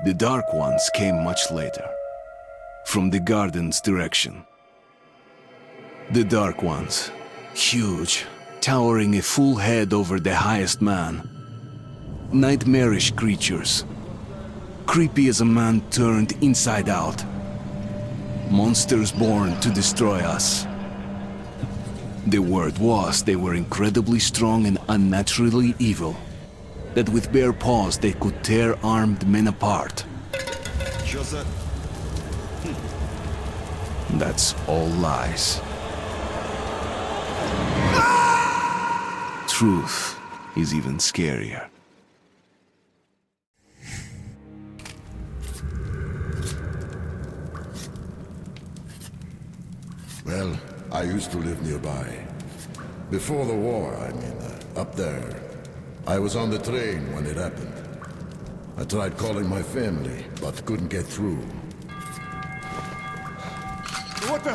The Dark Ones came much later, from the garden's direction. The Dark Ones, huge, towering a full head over the highest man. Nightmarish creatures, creepy as a man turned inside out. Monsters born to destroy us. The word was they were incredibly strong and unnaturally evil, that with bare paws they could tear armed men apart. That's all lies. Truth is even scarier. Well, I used to live nearby. Before the war, I mean, up there. I was on the train when it happened. I tried calling my family, but couldn't get through. What the?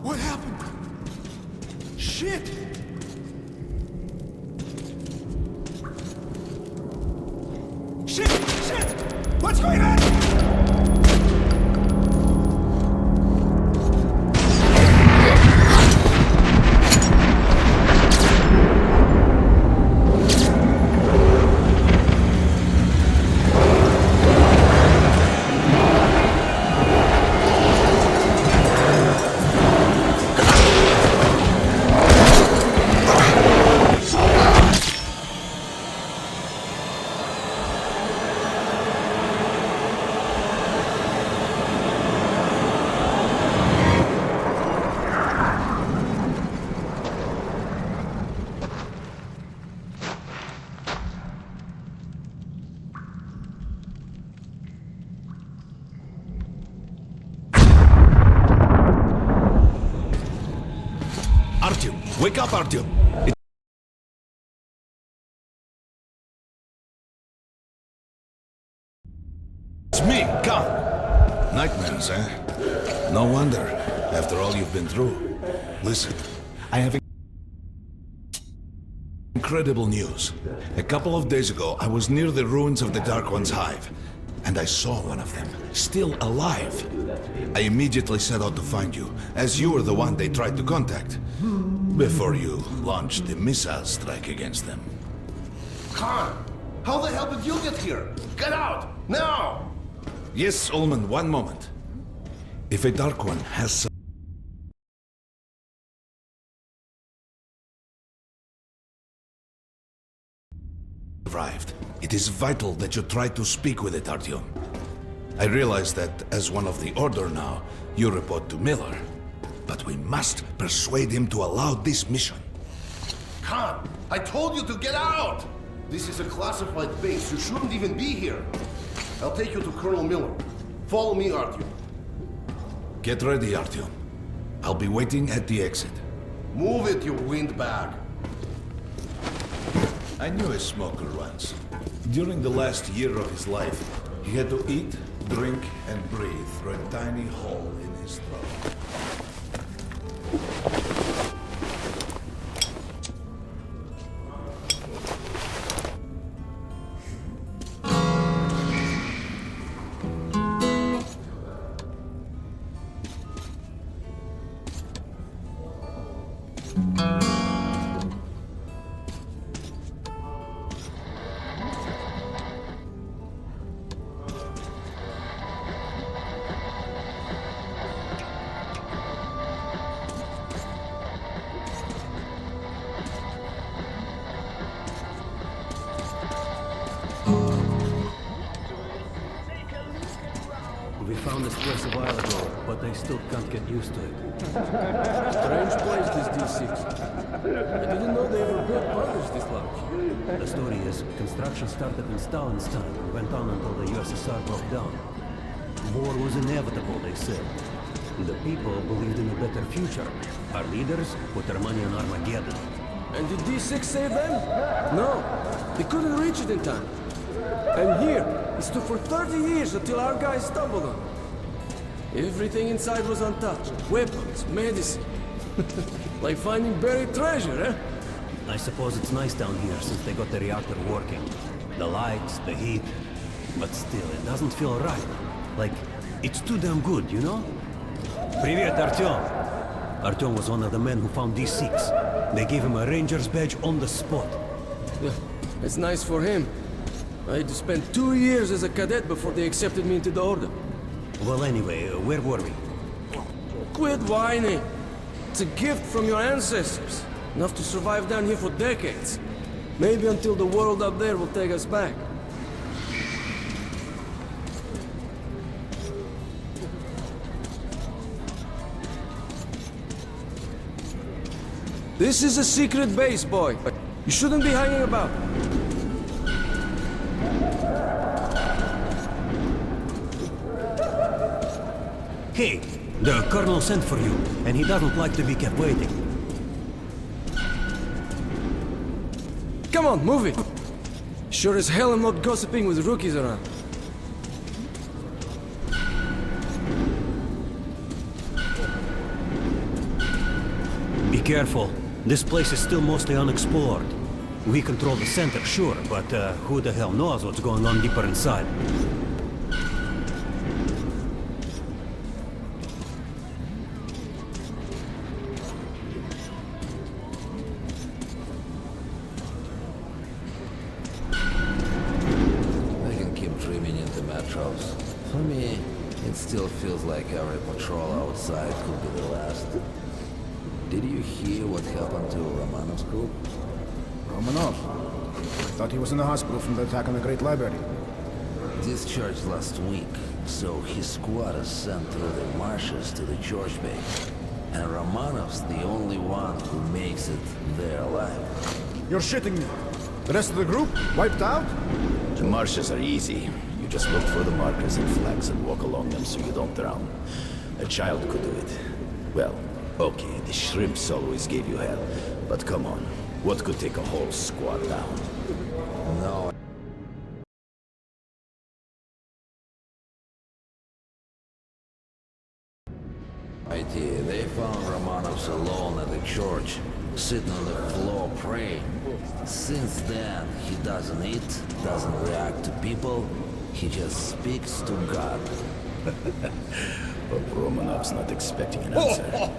What happened? Shit! Shit! Shit! What's going on? Artyom, wake up, Artyom! It's me, Khan. Nightmares, eh? No wonder, after all you've been through. Listen, I have incredible news. A couple of days ago, I was near the ruins of the Dark One's hive, and I saw one of them, still alive. I immediately set out to find you, as you were the one they tried to contact, before you launched the missile strike against them. Khan, how the hell did you get here? Get out, now! Yes, Ullman, one moment. If a Dark One has survived, it is vital that you try to speak with it, Artyom. I realize that, as one of the Order now, you report to Miller. But we must persuade him to allow this mission. Khan, I told you to get out! This is a classified base. You shouldn't even be here. I'll take you to Colonel Miller. Follow me, Artyom. Get ready, Artyom. I'll be waiting at the exit. Move it, you windbag. I knew a smoker once. During the last year of his life, he had to eat, drink, and breathe through a tiny hole in his throat. We found this place a while ago, but I still can't get used to it. Strange place, this D6. I didn't know they ever built bunkers this large. The story is, construction started in Stalin's time and went on until the USSR broke down. War was inevitable, they said. The people believed in a better future. Our leaders put their money on Armageddon. And did D6 save them? No. They couldn't reach it in time. And here, it stood for 30 years until our guys stumbled on it. Everything inside was untouched. Weapons, medicine. Like finding buried treasure, eh? I suppose it's nice down here since they got the reactor working. The lights, the heat. But still, it doesn't feel right. Like, it's too damn good, you know? Привет, Artyom! Artyom was one of the men who found D6. They gave him a ranger's badge on the spot. Yeah, it's nice for him. I had to spend 2 years as a cadet before they accepted me into the order. Well, anyway, where were we? Quit whining. It's a gift from your ancestors. Enough to survive down here for decades. Maybe until the world up there will take us back. This is a secret base, boy. You shouldn't be hanging about. Hey, the colonel sent for you, and he doesn't like to be kept waiting. Come on, move it. Sure as hell I'm not gossiping with rookies around. Be careful. This place is still mostly unexplored. We control the center, sure, but who the hell knows what's going on deeper inside? I can keep dreaming into metros. For me, it still feels like every patrol outside could be the last. Did you hear what happened to Romanov's group? Romanov. I thought he was in the hospital from the attack on the Great Library. Discharged last week, so his squad is sent through the marshes to the George base. And Romanov's the only one who makes it there alive. You're shitting me. The rest of the group? Wiped out? The marshes are easy. You just look for the markers and flags and walk along them so you don't drown. A child could do it. Well, okay, the shrimps always gave you hell. But come on, what could take a whole squad down? No. Idea. They found Romanovs alone at the church, sitting on the floor praying. Since then, he doesn't eat, doesn't react to people, he just speaks to God. But Romanov's not expecting an answer.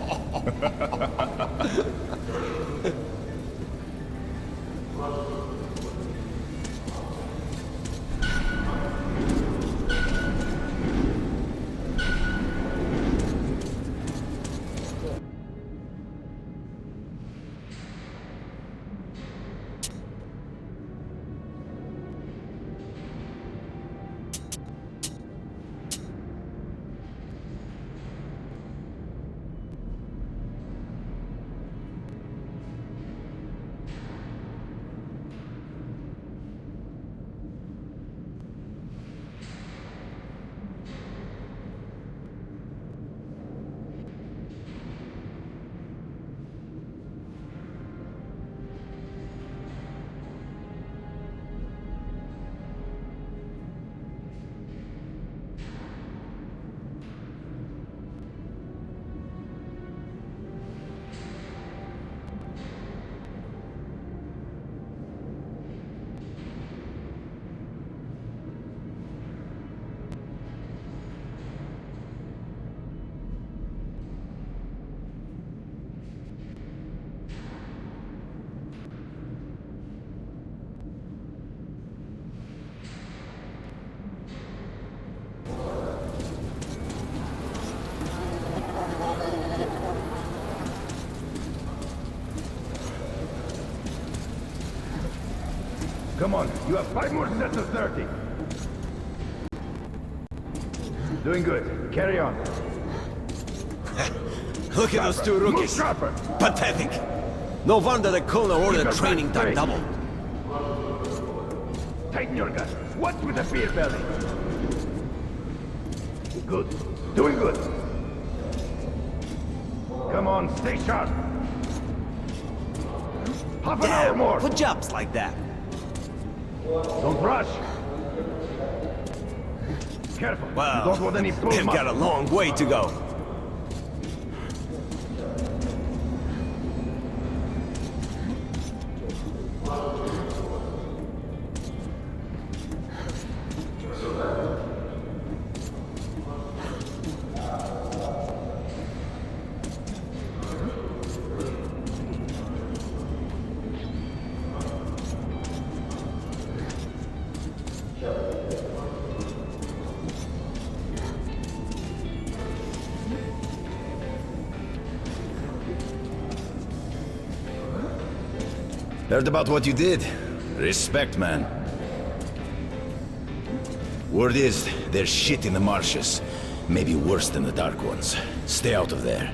Come on, you have 5 more sets of 30. Doing good. Carry on. Look at those two rookies. Sharper. Pathetic. No wonder the colonel ordered training time doubled. Tighten your gun. What's with the beer belly? Good. Doing good. Come on, stay sharp. Damn, who jumps like that? Don't rush. Careful. Well, you don't want any they've got a long way to go. Heard about what you did. Respect, man. Word is, there's shit in the marshes. Maybe worse than the Dark Ones. Stay out of there.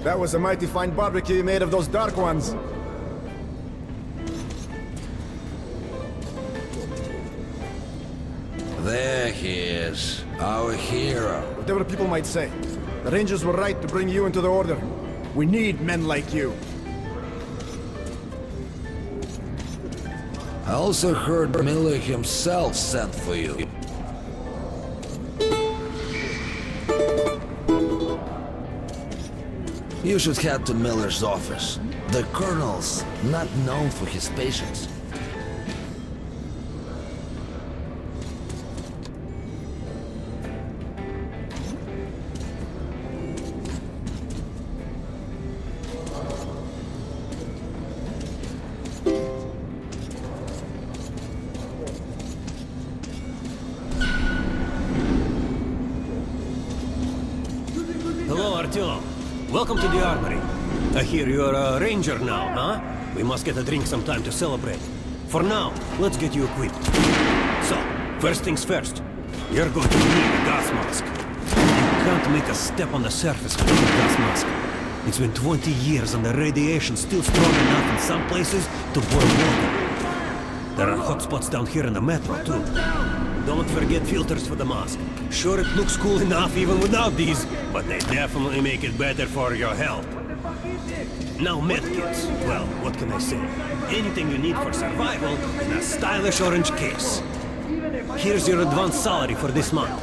That was a mighty fine barbecue you made of those Dark Ones. There he is, our hero. Whatever people might say, the Rangers were right to bring you into the Order. We need men like you. I also heard Miller himself sent for you. You should head to Miller's office. The Colonel's not known for his patience. Hello, Artyom. Welcome to the armory. I hear you're a ranger now, huh? We must get a drink sometime to celebrate. For now, let's get you equipped. So, first things first. You're going to need a gas mask. You can't make a step on the surface without a gas mask. It's been 20 years and the radiation's still strong enough in some places to boil water. There are hot spots down here in the metro, too. Don't forget filters for the mask. Sure, it looks cool enough even without these, but they definitely make it better for your health. Now medkits. Well, what can I say? Anything you need for survival in a stylish orange case. Here's your advance salary for this month.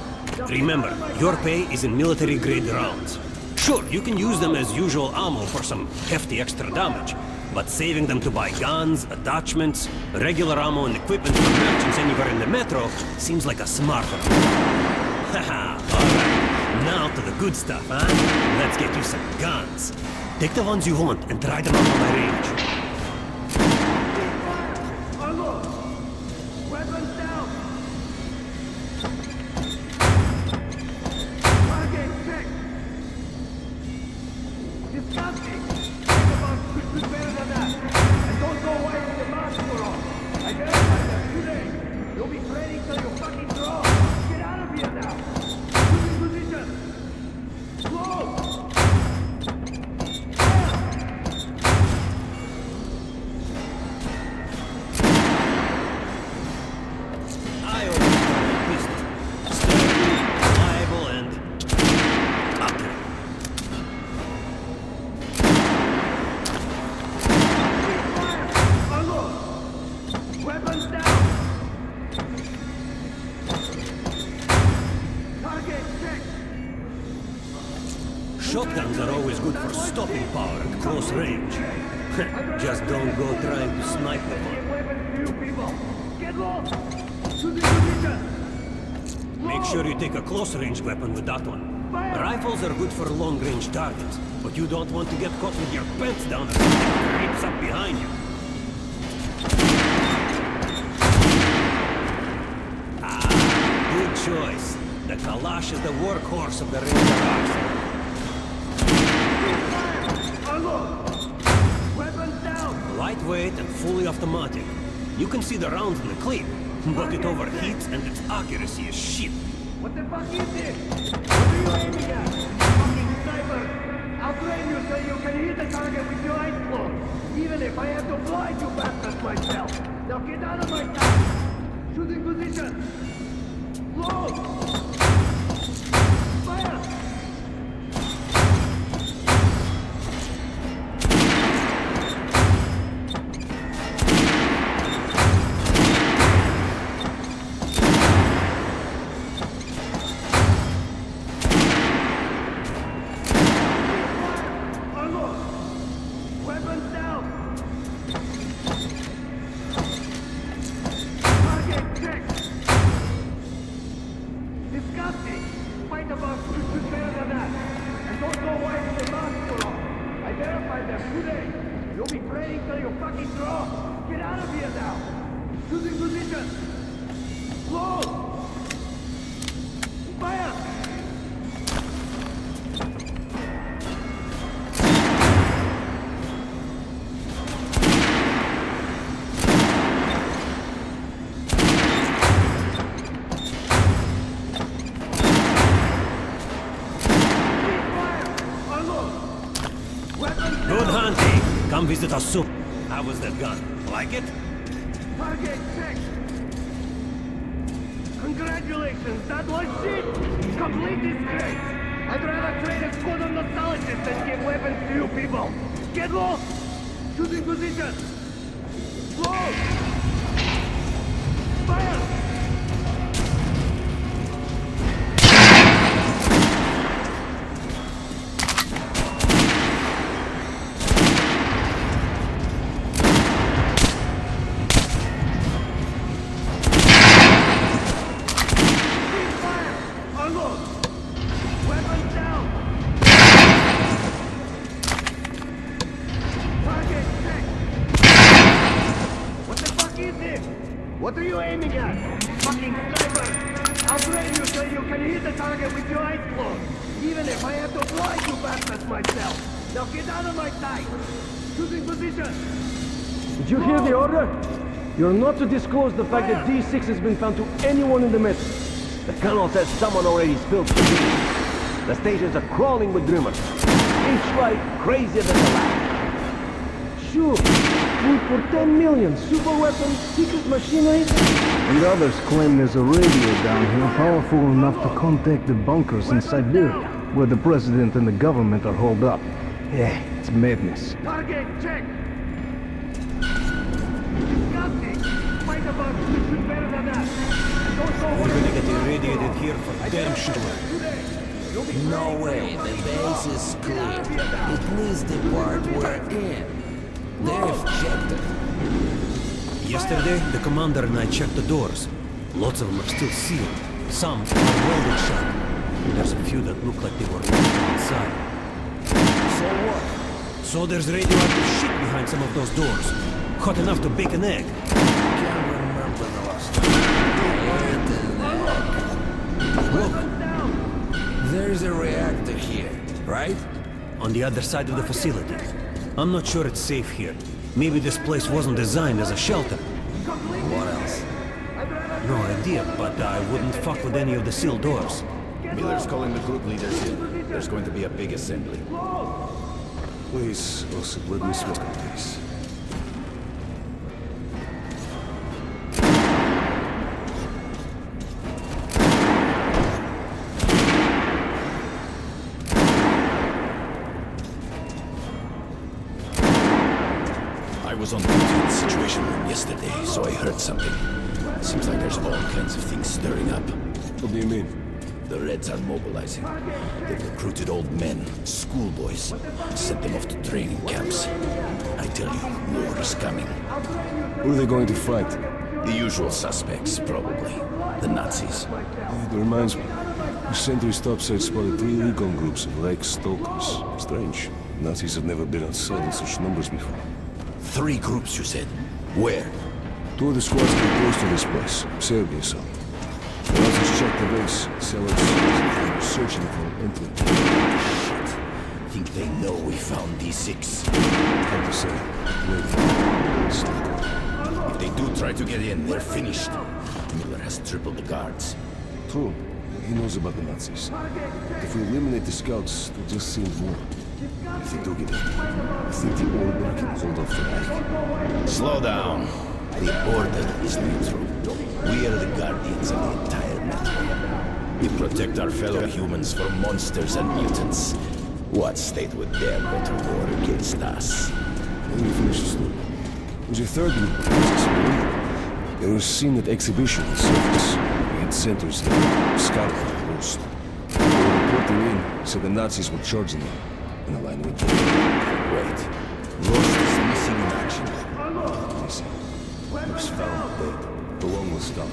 Remember, your pay is in military-grade rounds. Sure, you can use them as usual ammo for some hefty extra damage, but saving them to buy guns, attachments, regular ammo and equipment for merchants anywhere in the metro seems like a smarter move. Haha, alright. Now to the good stuff, huh? Let's get you some guns. Take the ones you want and try them out on the range. Shotguns are always good for stopping power at close range. Just don't go trying to snipe them. Make sure you take a close-range weapon with that one. Rifles are good for long-range targets, but you don't want to get caught with your pants down as something creeps up behind you. Ah, good choice. The Kalash is the workhorse of the Ranger arsenal. Lightweight and fully automatic. You can see the rounds in the clip, but it overheats and its accuracy is shit. What the fuck is this? What are you aiming at? Fucking sniper! I'll train you so you can hit the target with your eyes closed, even if I have to blind you bastards myself. Now get out of my sight! Shooting position! Load! Fire! Don't go away with the mask are off. I verified them today. You'll be praying till you fucking drop. Get out of here now. Choosing position. Close. Fire. Good hunting. Come visit us soon. How was that gun? Like it? Target check. Congratulations, that was shit. Complete disgrace. I'd rather trade a squad of nostalgists than give weapons to you people. Get lost. Choosing position. Close. Fire. What are you aiming at? Fucking sniper! I'll train you so you can hit the target with your eyes closed. Even if I have to blind you bastards myself. Now get out of my sight! Choosing position! Did you hear the order? You're not to disclose the fact that D6 has been found to anyone in the Metro. The colonel says someone already spilled the beans. The stations are crawling with rumors. Each flight crazier than the last. Sure, food for 10 million, super weapons, secret machinery. And others claim there's a radio down here powerful enough to contact the bunkers in Siberia, where the president and the government are holed up. Yeah, it's madness. Target check! Disgusting! Fight about you should better than that. Don't go We're gonna get irradiated here for damn sure. No way, the base is clear. It means the part we're in. They've checked it. Yesterday, the commander and I checked the doors. Lots of them are still sealed. Some are welded shut. There's a few that look like they were locked inside. So what? So there's radioactive shit behind some of those doors. Hot enough to bake an egg. Can't remember the last time. Look, there's a reactor here, right? On the other side of the facility. I'm not sure it's safe here. Maybe this place wasn't designed as a shelter. What else? No idea, but I wouldn't fuck with any of the sealed doors. Miller's calling the group leaders in. There's going to be a big assembly. Please, Osip, let me smoke on this. I was on duty in the Situation Room yesterday, so I heard something. Seems like there's all kinds of things stirring up. What do you mean? The Reds are mobilizing. They've recruited old men, schoolboys, sent them off to training camps. I tell you, war is coming. Who are they going to fight? The usual suspects, probably. The Nazis. It reminds me. The sentry's topside spotted 3 recon groups of Lake Stalkers. Strange. Nazis have never been outside in such numbers before. 3 groups, you said? Where? 2 of the squads get close to this place. Serbia, so. The Nazis checked the base, cellars, they were searching for entry. Shit. Think they know we found D6? Hard to say. Maybe. If they do try to get in, they're finished. Miller has tripled the guards. True. He knows about the Nazis. But if we eliminate the scouts, they'll just send more. If they do get in, I think the Order can hold off the Reich. Slow down. The Order is neutral. We are the guardians of the entire Metro. We protect our fellow humans from monsters and mutants. What state would dare go to war against us? Let me finish the story. There's a third group. They were seen at exhibition in service. We had centers there, scouting and Rost. They were reporting in, said the Nazis were charging them. In a line with them. Wait. Rost is missing in action. Missing. He was found dead. The lung was stopped.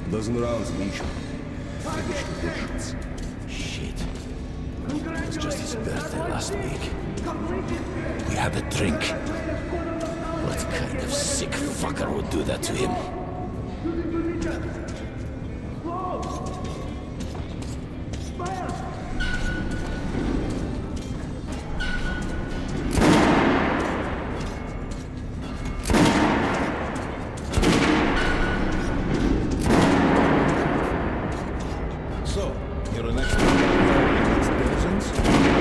A dozen rounds in each. Finished with their shots. Shit. was just his birthday last week. We had a drink. What kind of sick fucker would do that to him? So, you're an expert in citizens?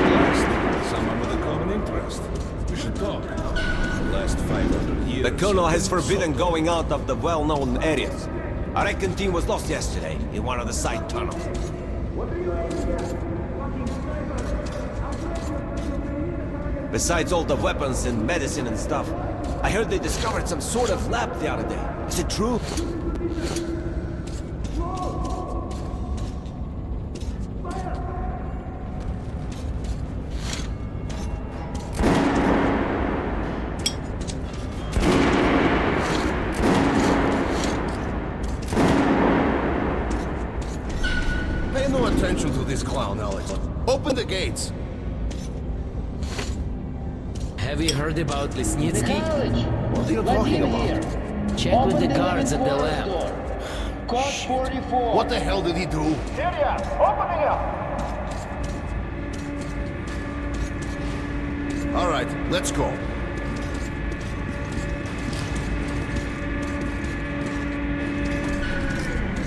Last, someone with a common interest. We should talk. The last 500 years... The Colonel has forbidden going out of the well-known areas. I reckon team was lost yesterday in one of the side tunnels. Besides all the weapons and medicine and stuff, I heard they discovered some sort of lab the other day. Is it true? Pay no attention to this clown, Alex. Open the gates. Have you heard about Lesnitsky? What are you talking about? Check with the guards at the lab. Code 44. What the hell did he do? Syria, opening up. All right, let's go.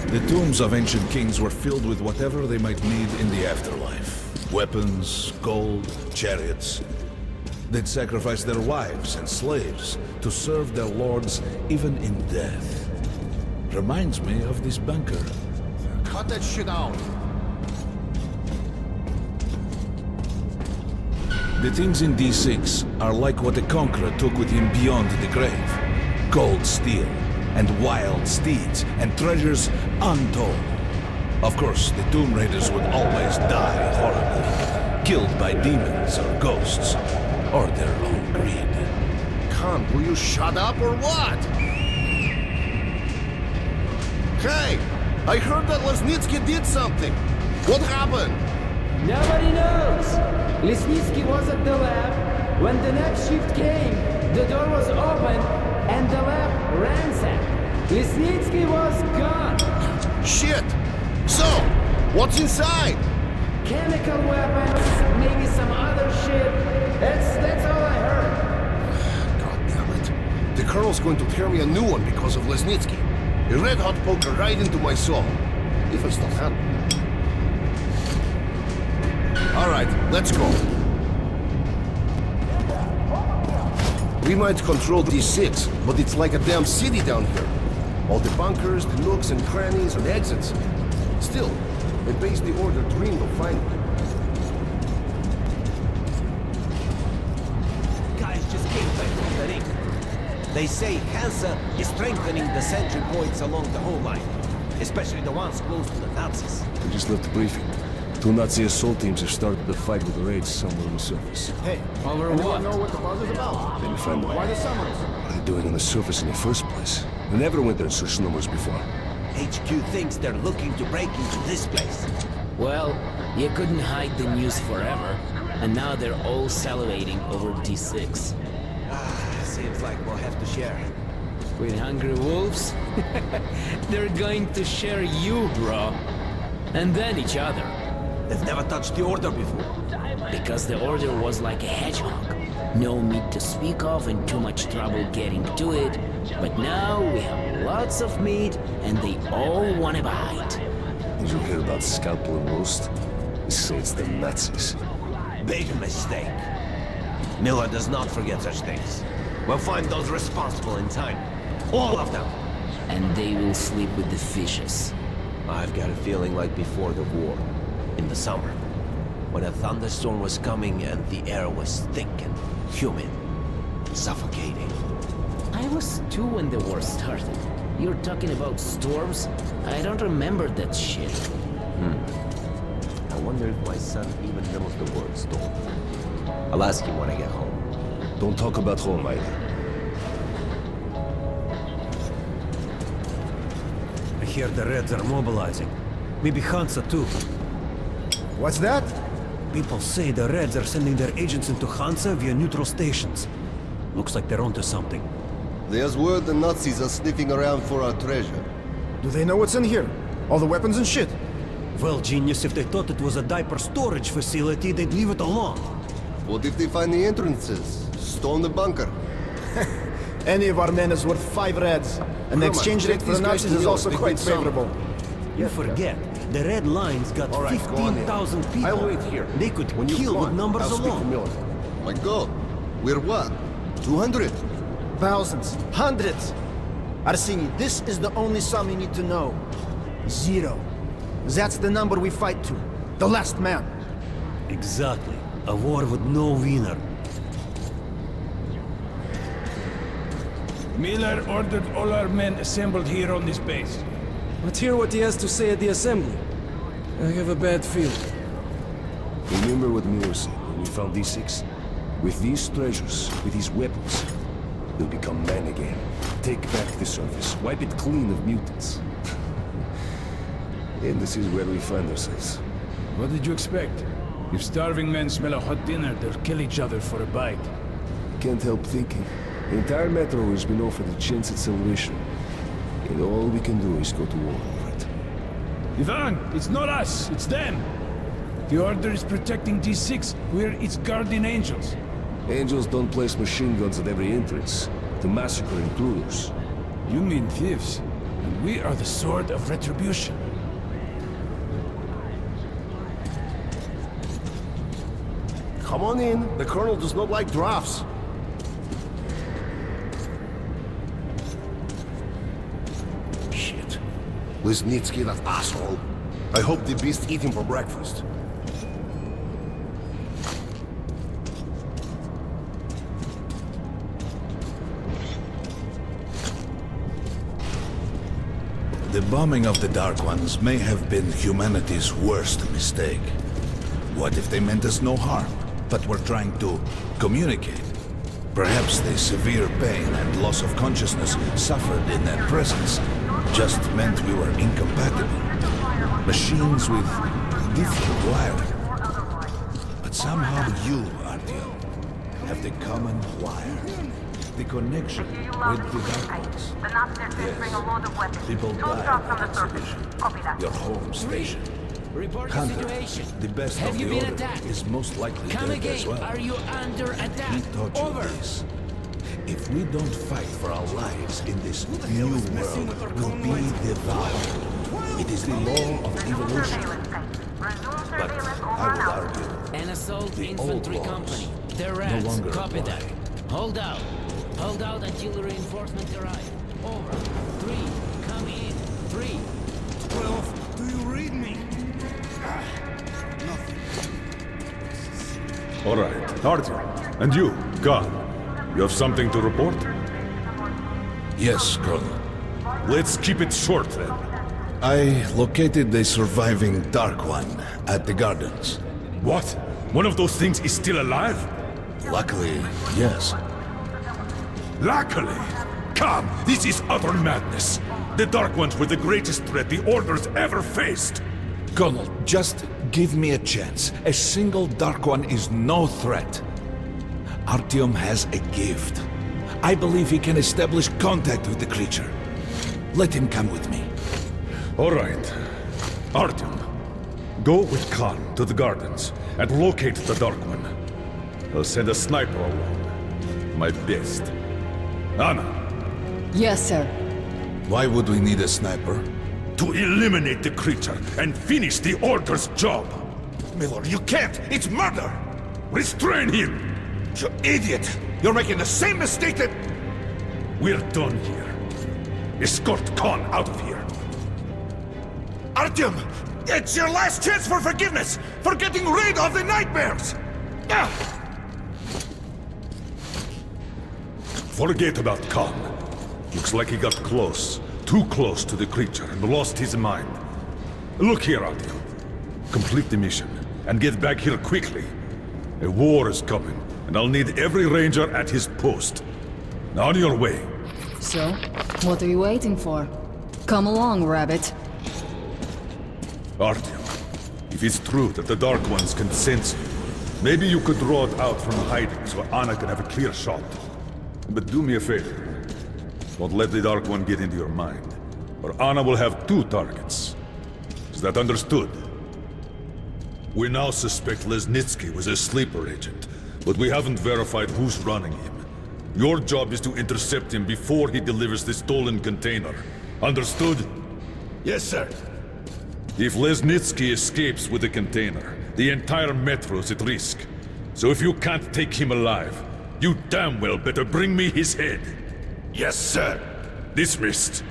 The tombs of ancient kings were filled with whatever they might need in the afterlife. Weapons, gold, chariots. They'd sacrifice their wives and slaves to serve their lords even in death. Reminds me of this bunker. Cut that shit out. The things in D6 are like what the Conqueror took with him beyond the grave. Gold steel, and wild steeds, and treasures untold. Of course, the Tomb Raiders would always die horribly, killed by demons or ghosts, or their own greed. Khan, will you shut up or what? Hey, I heard that Lesnitsky did something. What happened? Nobody knows! Lesnitsky was at the lab. When the next shift came, the door was open and the lab ransacked. Lesnitsky was gone. Shit! So, what's inside? Chemical weapons, maybe some other shit. That's all I heard. God damn it. The Colonel's going to tear me a new one because of Lesnitsky. A red-hot poker right into my soul. If I still have it. All right, let's go. We might control D6, but it's like a damn city down here. All the bunkers, the nooks and crannies and exits. Still, the base the Order dreamed of finding. Guys just came back from the ring. They say Hansa is strengthening the sentry points along the whole line, especially the ones close to the Nazis. We just left the briefing. 2 Nazi assault teams have started the fight with the raids somewhere on the surface. Hey, over what? Know what the buzz is about? Maybe find Why out. the summons? What are they doing on the surface in the first place? They never went there in such numbers before. HQ thinks they're looking to break into this place. Well, you couldn't hide the news forever, and now they're all salivating over D6. Seems like we'll have to share. With hungry wolves? They're going to share you, bro. And then each other. They've never touched the Order before. Because the Order was like a hedgehog. No meat to speak of and too much trouble getting to it. But now we have lots of meat and they all want a bite. Did you hear about scalpel and roast? They say it's the Nazis. Big mistake. Miller does not forget such things. We'll find those responsible in time. All of them. And they will sleep with the fishes. I've got a feeling like before the war. In the summer. When a thunderstorm was coming and the air was thick and humid. Suffocating. I was 2 when the war started. You're talking about storms? I don't remember that shit. I wonder if my son even knows the word storm. I'll ask him when I get home. Don't talk about home either. I hear the Reds are mobilizing. Maybe Hansa too. What's that? People say the Reds are sending their agents into Hansa via neutral stations. Looks like they're onto something. There's word the Nazis are sniffing around for our treasure. Do they know what's in here? All the weapons and shit? Well, genius, if they thought it was a diaper storage facility, they'd leave it alone. What if they find the entrances? Storm the bunker? Any of our men is worth 5 Reds. And the exchange rate for the Nazis is also quite favorable. You forget, the Red Line's got 15,000 people. I'll wait here. They could When you kill come with on, numbers I'll speak to alone. Miller. My God, we're what? 200? Thousands. Hundreds. Arsini, this is the only sum you need to know. 0. That's the number we fight to. The last man. Exactly. A war with no winner. Miller ordered all our men assembled here on this base. Let's hear what he has to say at the assembly. I have a bad feeling. Remember what Miller said when we found D6? With these treasures, with these weapons, we'll become men again. Take back the surface, wipe it clean of mutants. And this is where we find ourselves. What did you expect? If starving men smell a hot dinner, they'll kill each other for a bite. Can't help thinking. The entire Metro has been offered a chance at salvation. And all we can do is go to war over it. Ivan, it's not us, it's them. The Order is protecting D6. We're its guardian angels. Angels don't place machine guns at every entrance to massacre intruders. You mean thieves, and we are the sword of retribution. Come on in. The Colonel does not like drafts. Shit. Lisnitsky, that asshole. I hope the beast eat him for breakfast. The bombing of the Dark Ones may have been humanity's worst mistake. What if they meant us no harm, but were trying to communicate? Perhaps the severe pain and loss of consciousness suffered in their presence just meant we were incompatible. Machines with different wiring. But somehow you, Artyom, have the common wire. The connection with the Dark Ones. Yes. People died at exhibition. Your home station. Report the Hunter, situation. the best Have of you the been Order, attacked? is most likely Come dead again. as well. Are you under attack? He taught you Over. this. If we don't fight for our lives in this new world, we'll be devoured. It is the law of evolution. But I would argue, An assault the infantry old laws company. The no Reds. longer Copy apply. that. Hold out. Hold out until reinforcements arrive. Over. 3. Come in. 3. 12. Do you read me? All right, Artyom. And you, God, you have something to report? Yes, Colonel. Let's keep it short, then. I located the surviving Dark One at the Gardens. What? One of those things is still alive? Luckily, yes. Luckily! Come, this is utter madness. The Dark Ones were the greatest threat the Order's ever faced. Colonel, just give me a chance. A single Dark One is no threat. Artyom has a gift. I believe he can establish contact with the creature. Let him come with me. All right. Artyom, go with Khan to the Gardens and locate the Dark One. I'll send a sniper along. My best. Anna, Yes, sir. Why would we need a sniper? to eliminate the creature and finish the Order's job. Miller, you can't! It's murder! Restrain him! You idiot! You're making the same mistake that... We're done here. Escort Khan out of here. Artyom! It's your last chance for forgiveness! For getting rid of the nightmares! Forget about Khan. Looks like he got close. Too close to the creature and lost his mind. Look here, Artyom. Complete the mission and get back here quickly. A war is coming, and I'll need every ranger at his post. On your way. So, what are you waiting for? Come along, Rabbit. Artyom, if If it's true that the Dark Ones can sense you, maybe you could draw it out from hiding so Anna can have a clear shot. But do me a favor. Don't let the Dark One get into your mind, or Anna will have 2 targets. Is that understood? We now suspect Lesnitsky was a sleeper agent, but we haven't verified who's running him. Your job is to intercept him before he delivers the stolen container. Understood? Yes, sir. If Lesnitsky escapes with the container, the entire Metro's at risk. So if you can't take him alive, you damn well better bring me his head. Yes, sir. Dismissed.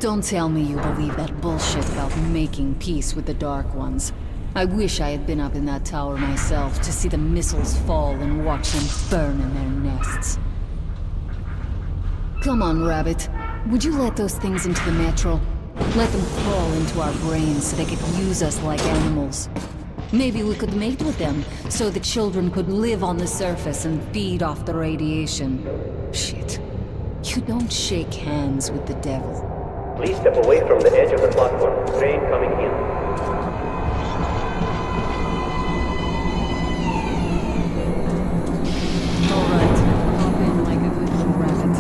Don't tell me you believe that bullshit about making peace with the Dark Ones. I wish I had been up in that tower myself to see the missiles fall and watch them burn in their nests. Come on, Rabbit. Would you let those things into the Metro? Let them crawl into our brains so they could use us like animals. Maybe we could mate with them, so the children could live on the surface and feed off the radiation. Shit. You don't shake hands with the devil. Please step away from the edge of the platform. Train coming in. Alright, hop in like a good little rabbit.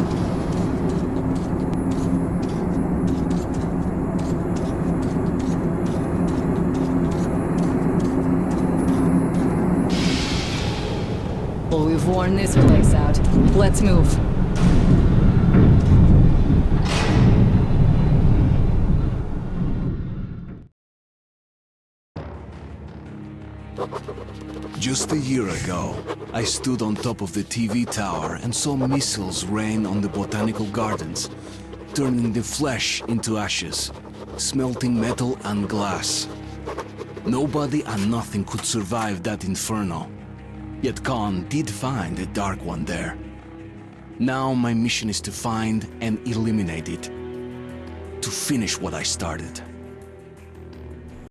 Well, we've worn this place out. Let's move. Just a year ago, I stood on top of the TV tower and saw missiles rain on the botanical gardens, turning the flesh into ashes, smelting metal and glass. Nobody and nothing could survive that inferno. Yet Khan did find a Dark One there. Now my mission is to find and eliminate it. To finish what I started.